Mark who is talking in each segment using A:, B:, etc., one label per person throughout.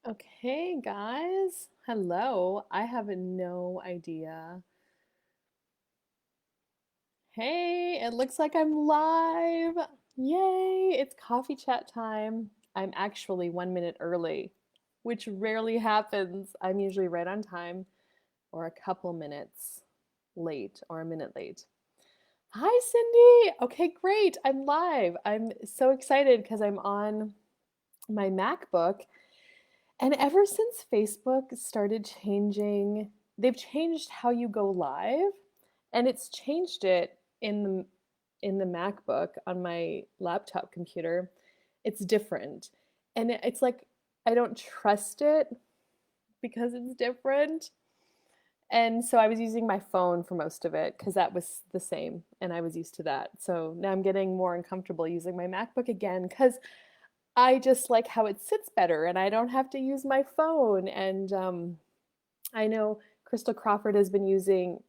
A: Okay, guys. Hello. I have no idea. Hey, it looks like I'm live. Yay, it's coffee chat time. I'm actually 1 minute early, which rarely happens. I'm usually right on time or a couple minutes late or a minute late. Hi, Cindy. Okay, great. I'm live. I'm so excited because I'm on my MacBook. And ever since Facebook started changing, they've changed how you go live, and it's changed it in the MacBook on my laptop computer. It's different. And it's like I don't trust it because it's different. And so I was using my phone for most of it because that was the same and I was used to that. So now I'm getting more uncomfortable using my MacBook again because I just like how it sits better and I don't have to use my phone. And I know Crystal Crawford has been using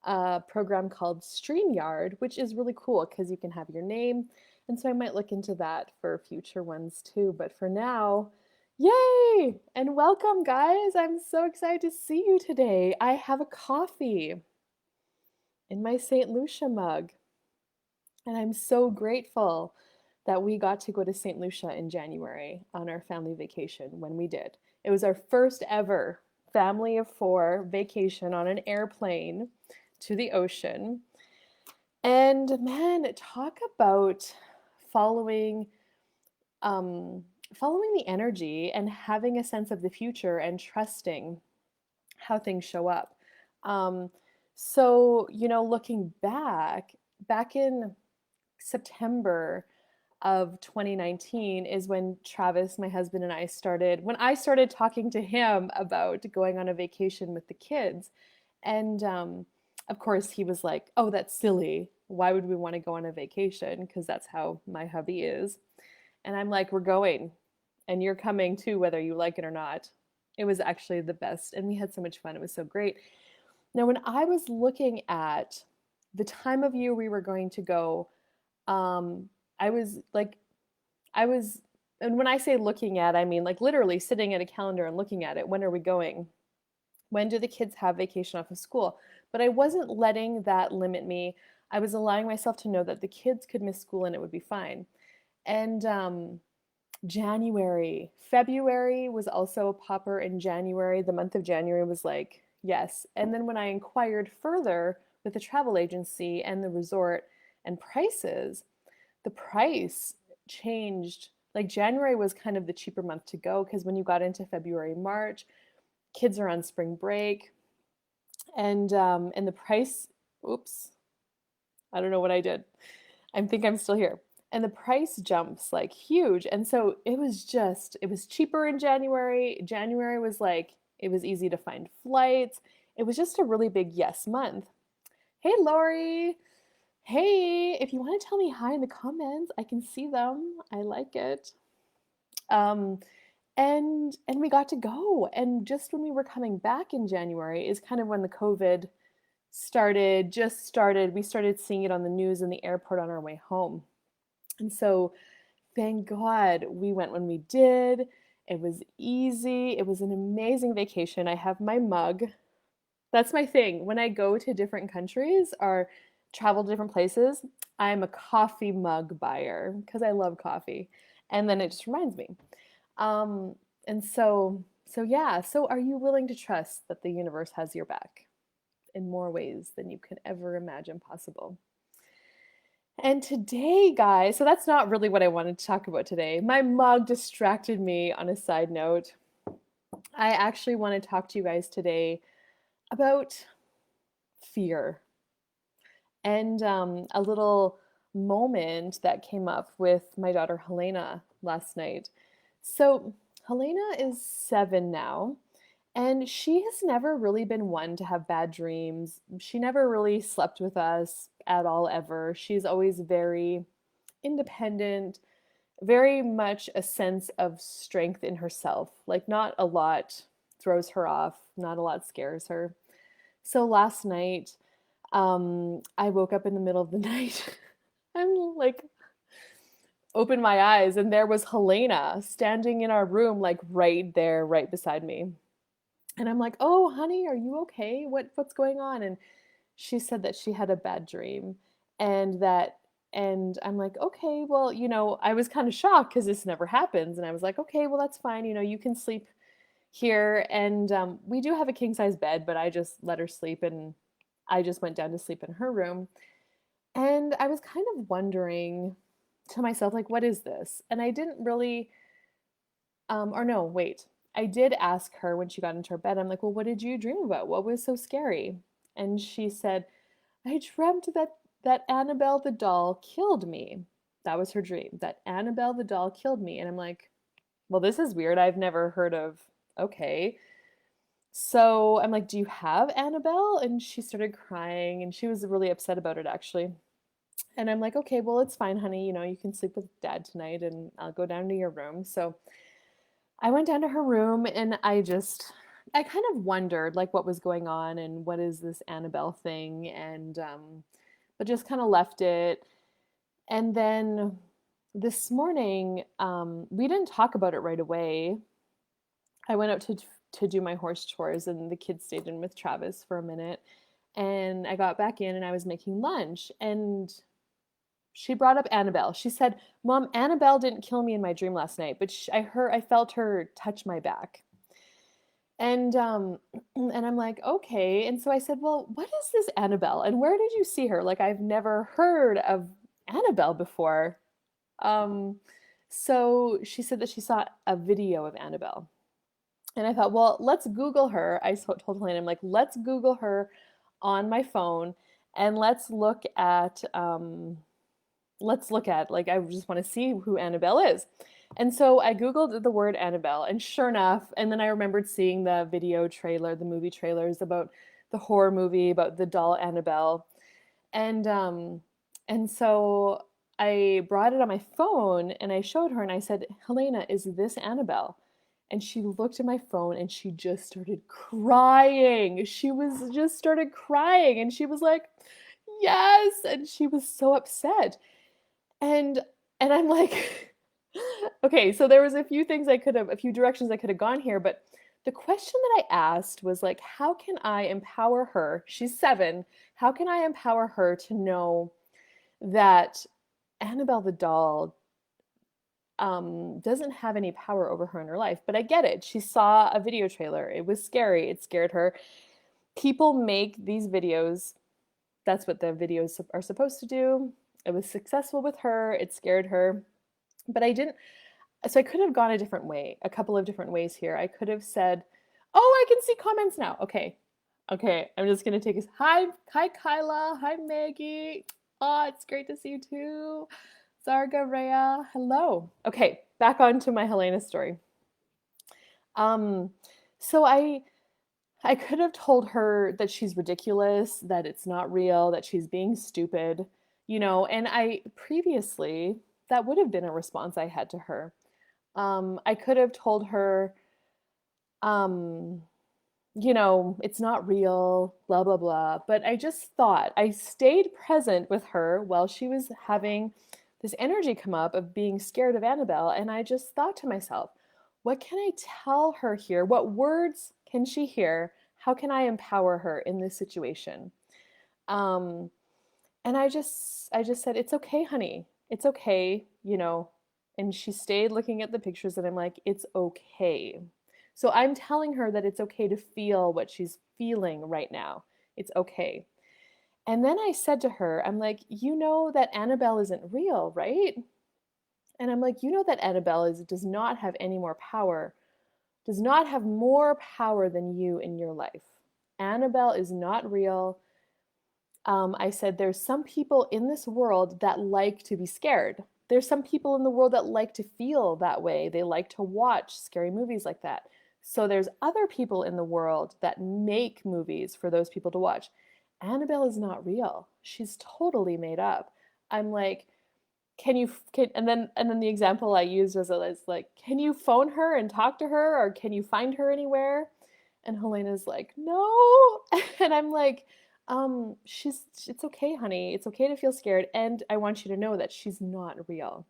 A: a program called StreamYard, which is really cool because you can have your name. And so I might look into that for future ones too. But for now, yay! And welcome, guys. I'm so excited to see you today. I have a coffee in my St. Lucia mug. And I'm so grateful that we got to go to St. Lucia in January on our family vacation when we did. It was our first ever family of four vacation on an airplane to the ocean. And man, talk about following um, following the energy and having a sense of the future and trusting how things show up. Um, looking back in September of 2019 is when Travis, my husband, and when I started talking to him about going on a vacation with the kids. And of course, he was like, oh, that's silly. Why would we want to go on a vacation? Because that's how my hubby is. And I'm like, we're going, and you're coming too, whether you like it or not. It was actually the best. And we had so much fun. It was so great. Now, when I was looking at the time of year we were going to go, um, I was like, I was, and when I say looking at, I mean like literally sitting at a calendar and looking at it. When are we going? When do the kids have vacation off of school? But I wasn't letting that limit me. I was allowing myself to know that the kids could miss school and it would be fine. And February was also a popper in January. The month of January was like, yes. And then when I inquired further with the travel agency and the resort and prices, the price changed. Like January was kind of the cheaper month to go because when you got into February, March, kids are on spring break, and the price. Oops, I don't know what I did. I think I'm still here. And the price jumps like huge. And so it was cheaper in January. January was like, it was easy to find flights. It was just a really big yes month. Hey, Lori. Hey, if you want to tell me hi in the comments, I can see them. I like it. Um, and we got to go. And just when we were coming back in January is kind of when the COVID started. We started seeing it on the news in the airport on our way home. And so thank God we went when we did. It was easy. It was an amazing vacation. I have my mug. That's my thing. When I go to different countries or travel to different places, I'm a coffee mug buyer because I love coffee. And then it just reminds me. Um, and so yeah, so are you willing to trust that the universe has your back in more ways than you could ever imagine possible? And today, guys, so that's not really what I wanted to talk about today. My mug distracted me on a side note. I actually want to talk to you guys today about fear and a little moment that came up with my daughter Helena last night. So, Helena is 7 now, and she has never really been one to have bad dreams. She never really slept with us at all, ever. She's always very independent, very much a sense of strength in herself. Like, not a lot throws her off, not a lot scares her. So last night, I woke up in the middle of the night. I'm like opened my eyes and there was Helena standing in our room, like right there, right beside me. And I'm like, "Oh, honey, are you okay? What's going on?" And she said that she had a bad dream and that and I'm like, "Okay, well, I was kind of shocked because this never happens." And I was like, "Okay, well, that's fine. You can sleep here." And we do have a king size bed, but I just let her sleep and I just went down to sleep in her room. And I was kind of wondering to myself, like, what is this? And I didn't really, or no, wait. I did ask her when she got into her bed, I'm like, well, what did you dream about? What was so scary? And she said, I dreamt that Annabelle the doll killed me. That was her dream, that Annabelle the doll killed me. And I'm like, well, this is weird. I've never heard of, okay. So I'm like, do you have Annabelle? And she started crying and she was really upset about it actually. And I'm like, okay, well, it's fine, honey. You can sleep with dad tonight and I'll go down to your room. So I went down to her room and I kind of wondered like what was going on and what is this Annabelle thing. And, but just kind of left it. And then this morning, we didn't talk about it right away. I went out to do my horse chores and the kids stayed in with Travis for a minute. And I got back in and I was making lunch and she brought up Annabelle. She said, "Mom, Annabelle didn't kill me in my dream last night, but I felt her touch my back." And and I'm like, "Okay." And so I said, "Well, what is this Annabelle? And where did you see her? Like I've never heard of Annabelle before." Um so she said that she saw a video of Annabelle. And I thought, well, let's Google her. I told Helena, I'm like, let's Google her on my phone and let's look at like I just want to see who Annabelle is. And so I googled the word Annabelle and sure enough, and then I remembered seeing the video trailer, the movie trailers about the horror movie about the doll Annabelle. And so I brought it on my phone and I showed her and I said, "Helena, is this Annabelle?" And she looked at my phone and she just started crying. She was just started crying and she was like, "Yes." And she was so upset. And I'm like, okay, so there was a few directions I could have gone here, but the question that I asked was like, how can I empower her? She's 7. How can I empower her to know that Annabelle the doll doesn't have any power over her in her life? But I get it. She saw a video trailer. It was scary. It scared her. People make these videos. That's what the videos are supposed to do. It was successful with her. It scared her. But I didn't, so I could have gone a different way, a couple of different ways here. I could have said, "Oh, I can see comments now." Okay. Okay, I'm just gonna take a hi Kyla, hi Maggie. Oh, it's great to see you too. Zarga Rhea, hello. Okay, back on to my Helena story. Um, so I could have told her that she's ridiculous, that it's not real, that she's being stupid, and I previously that would have been a response I had to her. I could have told her, um, it's not real, blah, blah, blah. But I just thought I stayed present with her while she was having this energy come up of being scared of Annabelle. And I just thought to myself, what can I tell her here? What words can she hear? How can I empower her in this situation? Um, and I just said, "It's okay, honey. It's okay." And she stayed looking at the pictures and I'm like, "It's okay." So I'm telling her that it's okay to feel what she's feeling right now. It's okay. And then I said to her, I'm like, "You know that Annabelle isn't real, right?" And I'm like, "You know that Annabelle does not have any more power, does not have more power than you in your life. Annabelle is not real." I said, "There's some people in this world that like to be scared. There's some people in the world that like to feel that way. They like to watch scary movies like that. So there's other people in the world that make movies for those people to watch. Annabelle is not real. She's totally made up." I'm like, and then the example I used was like, "Can you phone her and talk to her, or can you find her anywhere?" And Helena's like, "No." And I'm like, it's okay, honey. It's okay to feel scared. And I want you to know that she's not real."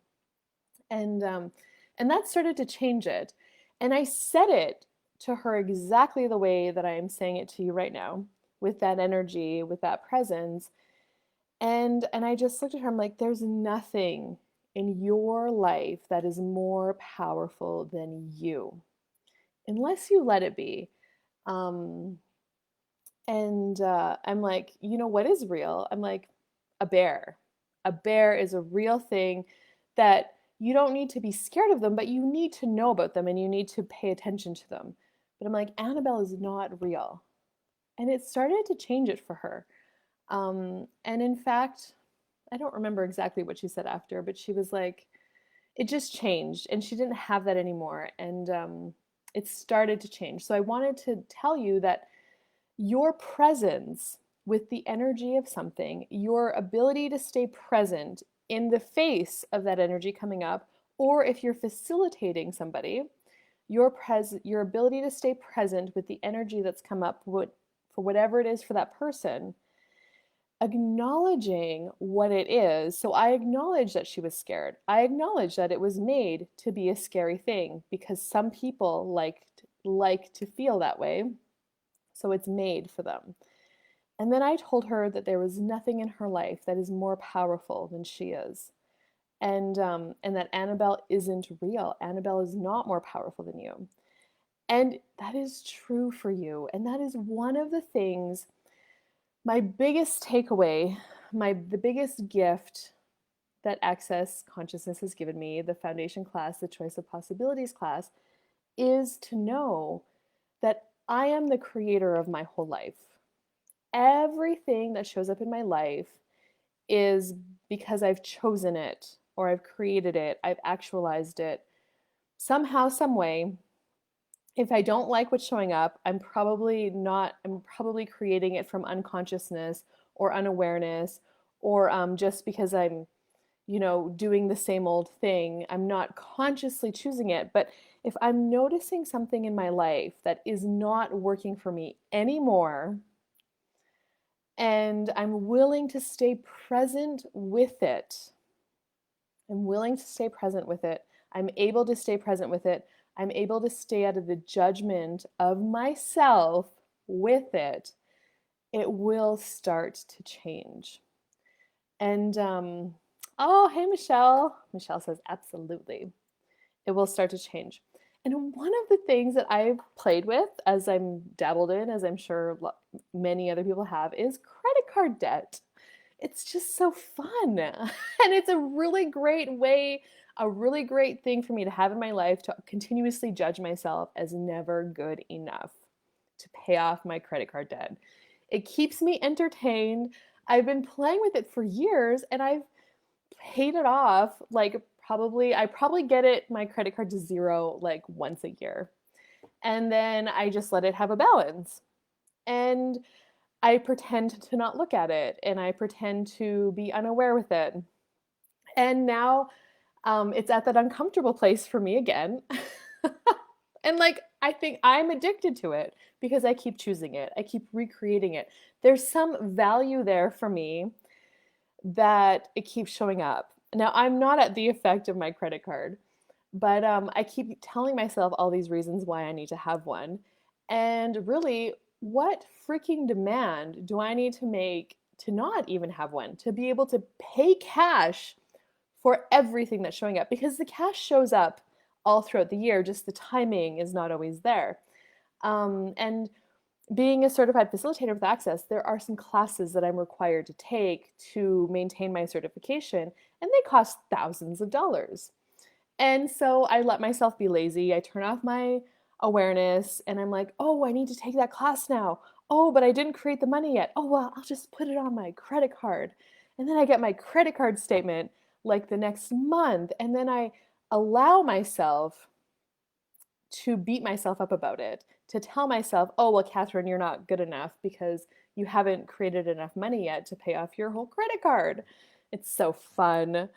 A: And um, and that started to change it. And I said it to her exactly the way that I am saying it to you right now, with that energy, with that presence. And I just looked at her, I'm like, there's nothing in your life that is more powerful than you, unless you let it be. Um, and I'm like, you know what is real? I'm like, a bear. A bear is a real thing that you don't need to be scared of them, but you need to know about them and you need to pay attention to them. But I'm like, Annabelle is not real. And it started to change it for her. And in fact, I don't remember exactly what she said after, but she was like, it just changed and she didn't have that anymore. And it started to change. So I wanted to tell you that your presence with the energy of something, your ability to stay present in the face of that energy coming up, or if you're facilitating somebody, your ability to stay present with the energy that's come up for whatever it is for that person, acknowledging what it is. So I acknowledge that she was scared. I acknowledge that it was made to be a scary thing because some people like to feel that way. So it's made for them. And then I told her that there was nothing in her life that is more powerful than she is. And that Annabelle isn't real. Annabelle is not more powerful than you. And that is true for you. And that is one of the things, my biggest takeaway, the biggest gift that Access Consciousness has given me, the foundation class, the Choice of Possibilities class, is to know that I am the creator of my whole life. Everything that shows up in my life is because I've chosen it or I've created it, I've actualized it somehow, some way. If I don't like what's showing up, I'm probably creating it from unconsciousness or unawareness, or just because I'm, doing the same old thing. I'm not consciously choosing it. But if I'm noticing something in my life that is not working for me anymore, and I'm willing to stay present with it, I'm willing to stay present with it, I'm able to stay present with it, I'm able to stay out of the judgment of myself with it, it will start to change. And oh, hey, Michelle. Michelle says, absolutely. It will start to change. And one of the things that I've played with, as I'm dabbled in, as I'm sure many other people have, is credit card debt. It's just so fun. And it's a really great way, a really great thing for me to have in my life to continuously judge myself as never good enough to pay off my credit card debt. It keeps me entertained. I've been playing with it for years and I've paid it off I probably get it my credit card to zero like once a year. And then I just let it have a balance. And I pretend to not look at it and I pretend to be unaware with it. And now it's at that uncomfortable place for me again. And I think I'm addicted to it because I keep choosing it. I keep recreating it. There's some value there for me that it keeps showing up. Now, I'm not at the effect of my credit card, but I keep telling myself all these reasons why I need to have one. And really, what freaking demand do I need to make to not even have one? To be able to pay cash for everything that's showing up? Because the cash shows up all throughout the year, just the timing is not always there. And being a certified facilitator with Access, there are some classes that I'm required to take to maintain my certification, and they cost thousands of dollars. And so I let myself be lazy. I turn off my awareness and I'm like, oh, I need to take that class now. Oh, but I didn't create the money yet. Oh, well, I'll just put it on my credit card. And then I get my credit card statement like the next month. And then I allow myself to beat myself up about it, to tell myself, oh, well, Catherine, you're not good enough because you haven't created enough money yet to pay off your whole credit card. It's so fun.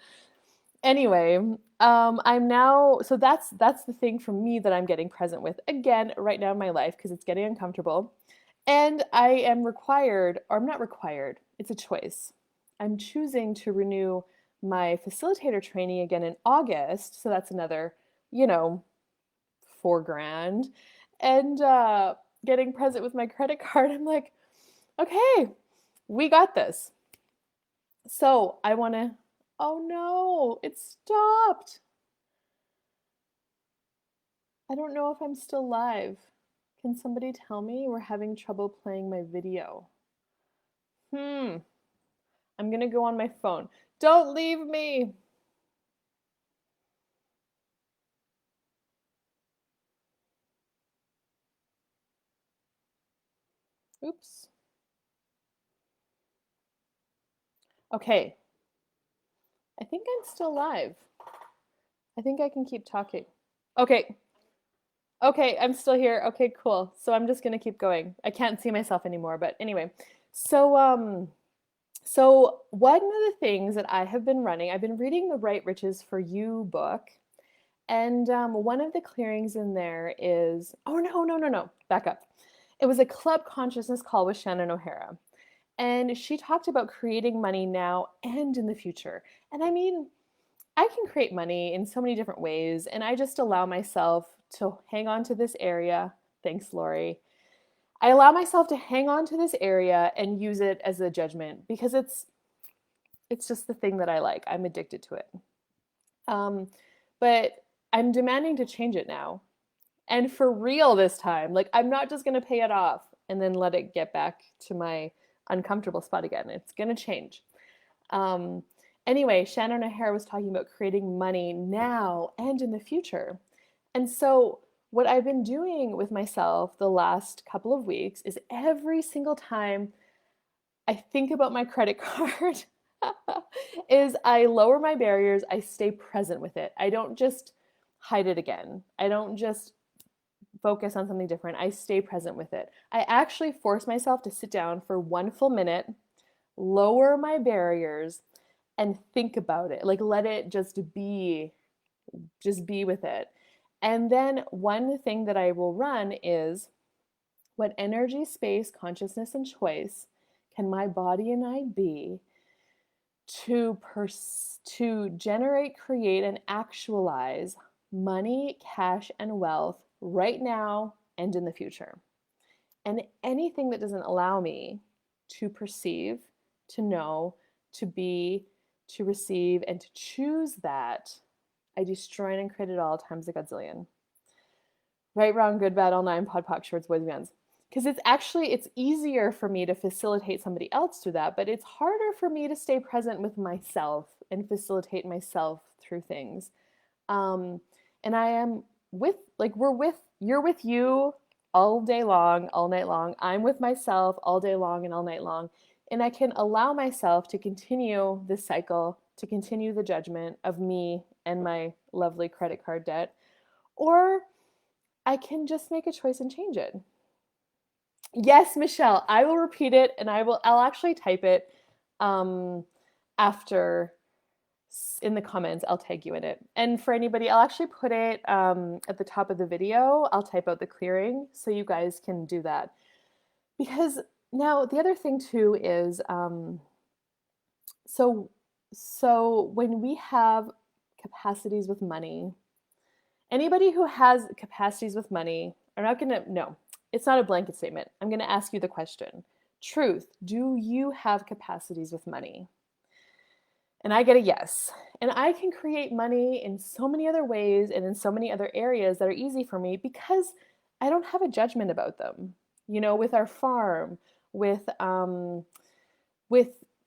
A: Anyway, I'm now, so that's the thing for me that I'm getting present with again right now in my life because it's getting uncomfortable. And I am required, or I'm not required, it's a choice. I'm choosing to renew my facilitator training again in August. So that's another, you know, 4 grand. And getting present with my credit card, I'm like, okay, we got this. So I want to, oh no, it stopped. I don't know if I'm still live. Can somebody tell me? We're having trouble playing my video. I'm gonna go on my phone. Don't leave me. Oops. Okay. I think I'm still live. I think I can keep talking. Okay. Okay, I'm still here. Okay, cool. So I'm just gonna keep going. I can't see myself anymore, but anyway. So so one of the things that I have been running, I've been reading the Write Riches for You book, and one of the clearings in there is, oh no, back up. It was a club consciousness call with Shannon O'Hara. And she talked about creating money now and in the future. And I mean, I can create money in so many different ways, and I just allow myself to hang on to this area. Thanks, Lori. I allow myself to hang on to this area and use it as a judgment because it's just the thing that I like. I'm addicted to it. Um, but I'm demanding to change it now. And for real this time. Like, I'm not just going to pay it off and then let it get back to my uncomfortable spot again. It's going to change. Um, anyway, Shannon O'Hara was talking about creating money now and in the future. And so, what I've been doing with myself the last couple of weeks is every single time I think about my credit card, is I lower my barriers, I stay present with it. I don't just hide it again. I don't just focus on something different. I stay present with it. I actually force myself to sit down for 1 full minute, lower my barriers, and think about it. Like, let it just be with it. And then one thing that I will run is, what energy, space, consciousness, and choice can my body and I be to generate, create, and actualize money, cash, and wealth right now and in the future? And anything that doesn't allow me to perceive, to know, to be, to receive, and to choose that, I destroy and create it all times a godzillion. Right, wrong, good, bad, all nine, pod, poc, shorts, boys, bands. Because it's easier for me to facilitate somebody else through that, but it's harder for me to stay present with myself and facilitate myself through things. And I am with, like, you're with you all day long, all night long. I'm with myself all day long and all night long. And I can allow myself to continue this cycle, to continue the judgment of me and my lovely credit card debt, or I can just make a choice and change it. Yes, Michelle, I will repeat it, and I'll actually type it after in the comments. I'll tag you in it. And for anybody, I'll actually put it at the top of the video. I'll type out the clearing so you guys can do that. Because now the other thing too is, so when we have capacities with money, anybody who has capacities with money, I'm not gonna, no, it's not a blanket statement. I'm gonna ask you the question. Truth, do you have capacities with money? And I get a yes. And I can create money in so many other ways and in so many other areas that are easy for me because I don't have a judgment about them. You know, with our farm, with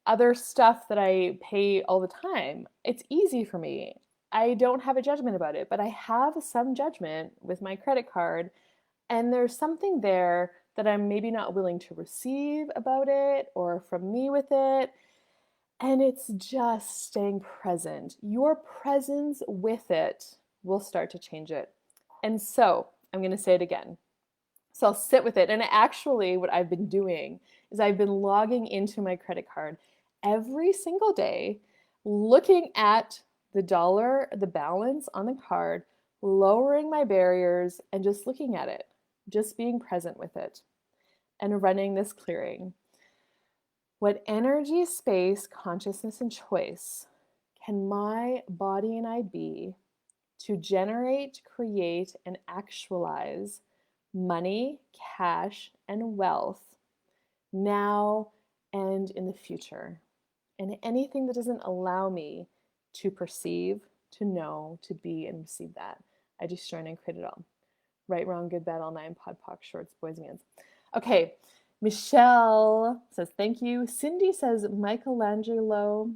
A: other stuff that I pay all the time, it's easy for me. I don't have a judgment about it, but I have some judgment with my credit card, and there's something there that I'm maybe not willing to receive about it or from me with it. And it's just staying present. Your presence with it will start to change it. And so I'm going to say it again. So I'll sit with it. And actually, what I've been doing is I've been logging into my credit card every single day, looking at the dollar, the balance on the card, lowering my barriers, and just looking at it, just being present with it, and running this clearing. What energy, space, consciousness, and choice can my body and I be to generate, create, and actualize money, cash, and wealth now and in the future? And anything that doesn't allow me to perceive, to know, to be, and receive that, I destroy and create it all. Right, wrong, good, bad, all nine, pod, poc, shorts, boys, and mans. Okay, Michelle says, thank you. Cindy says, Michelangelo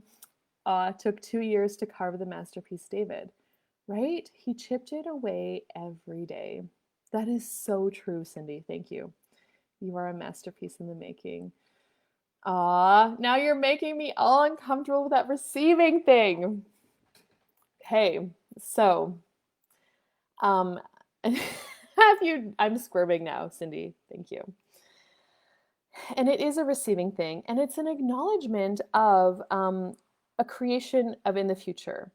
A: took 2 years to carve the masterpiece David, right? He chipped it away every day. That is so true, Cindy. Thank you. You are a masterpiece in the making. Now you're making me all uncomfortable with that receiving thing. Okay, so, I'm squirming now, Cindy. Thank you. And it is a receiving thing, and it's an acknowledgement of a creation of in the future.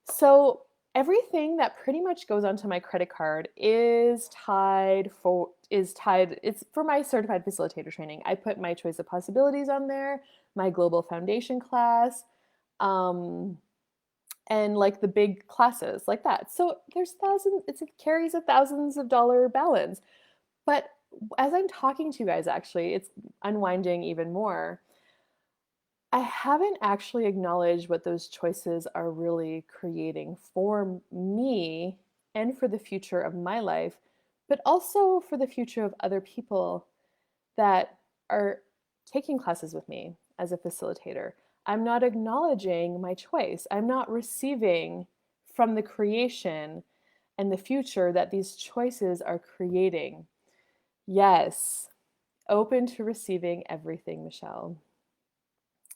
A: So everything that pretty much goes onto my credit card is tied, it's for my certified facilitator training. I put my choice of possibilities on there, my global foundation class, and like the big classes like that. So there's thousands, it carries a thousands of dollar balance. But as I'm talking to you guys, actually, it's unwinding even more. I haven't actually acknowledged what those choices are really creating for me and for the future of my life, but also for the future of other people that are taking classes with me as a facilitator. I'm not acknowledging my choice. I'm not receiving from the creation and the future that these choices are creating. Yes, open to receiving everything, Michelle.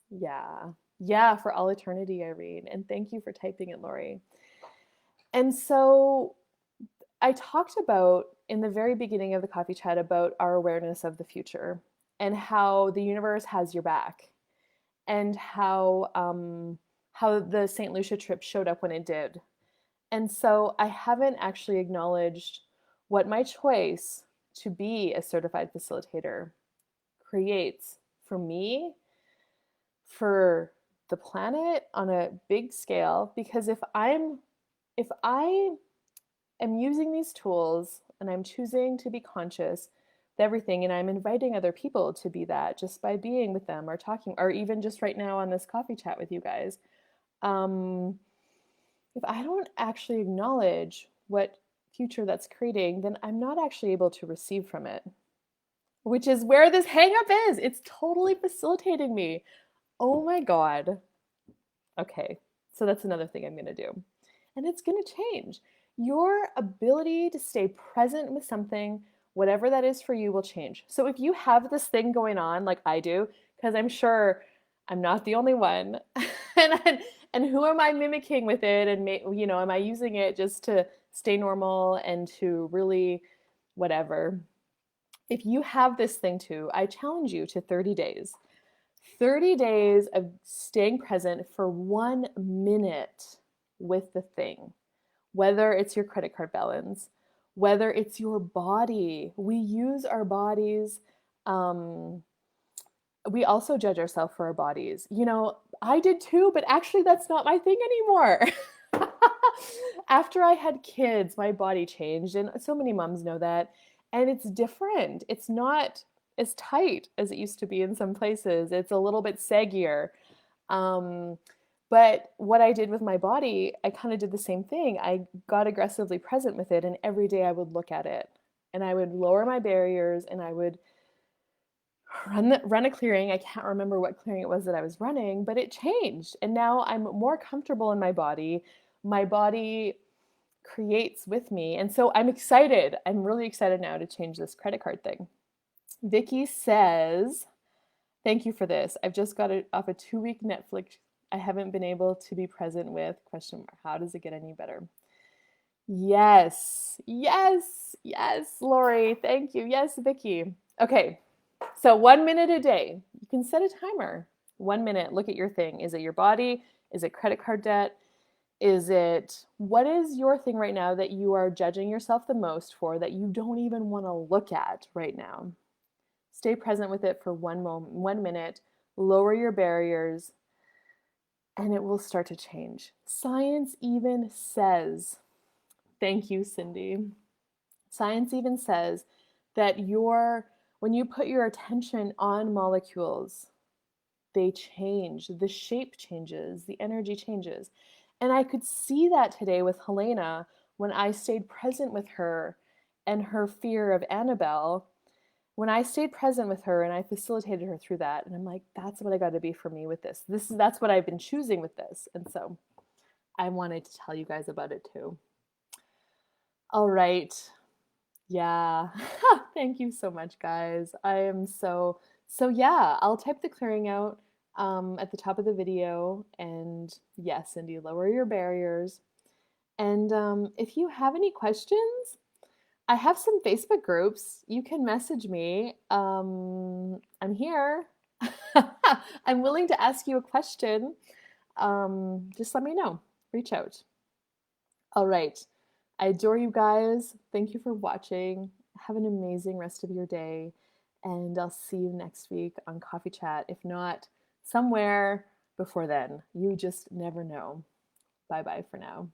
A: Yeah. Yeah, for all eternity, Irene. And thank you for typing it, Lori. And so I talked about in the very beginning of the coffee chat about our awareness of the future and how the universe has your back and how the St. Lucia trip showed up when it did. And so I haven't actually acknowledged what my choice to be a certified facilitator creates for me, for the planet on a big scale, because if I am using these tools and I'm choosing to be conscious with everything, and I'm inviting other people to be that just by being with them or talking, or even just right now on this coffee chat with you guys, if I don't actually acknowledge what future that's creating, then I'm not actually able to receive from it, which is where this hang up is. It's totally facilitating me. Oh my God. Okay, so that's another thing I'm going to do. And it's going to change. Your ability to stay present with something, whatever that is for you, will change. So if you have this thing going on like I do, because I'm sure I'm not the only one, and who am I mimicking with it? And am I using it just to stay normal and to really whatever? If you have this thing too, I challenge you to 30 days. 30 days of staying present for 1 minute with the thing, whether it's your credit card balance, whether it's your body. We use our bodies. We also judge ourselves for our bodies. I did too, but actually, that's not my thing anymore. After I had kids, my body changed, and so many moms know that. And it's different. It's not as tight as it used to be in some places. It's a little bit saggier. But what I did with my body, I kind of did the same thing. I got aggressively present with it, and every day I would look at it, and I would lower my barriers, and I would run a clearing. I can't remember what clearing it was that I was running, but it changed. And now I'm more comfortable in my body. My body creates with me. And so I'm excited. I'm really excited now to change this credit card thing. Vicky says, thank you for this. I've just got it off a 2-week Netflix I haven't been able to be present with. Question mark. How does it get any better? Yes, yes, yes, Lori. Thank you. Yes, Vicky. Okay. So 1 minute a day. You can set a timer. 1 minute. Look at your thing. Is it your body? Is it credit card debt? What is your thing right now that you are judging yourself the most for, that you don't even want to look at right now? Stay present with it for 1 minute. Lower your barriers and it will start to change. Science even says, thank you, Cindy. Science even says that when you put your attention on molecules, they change, the shape changes, the energy changes. And I could see that today with Helena when I stayed present with her and her fear of Annabelle. When I stayed present with her and I facilitated her through that, and I'm like, that's what I got to be for me with this. That's what I've been choosing with this. And so I wanted to tell you guys about it too. All right. Yeah. Thank you so much, guys. I am so yeah, I'll type the clearing out at the top of the video. And yes, Cindy, lower your barriers. And if you have any questions, I have some Facebook groups. You can message me. I'm here. I'm willing to ask you a question. Just let me know. Reach out. All right. I adore you guys. Thank you for watching. Have an amazing rest of your day. And I'll see you next week on Coffee Chat. If not, somewhere before then. You just never know. Bye bye for now.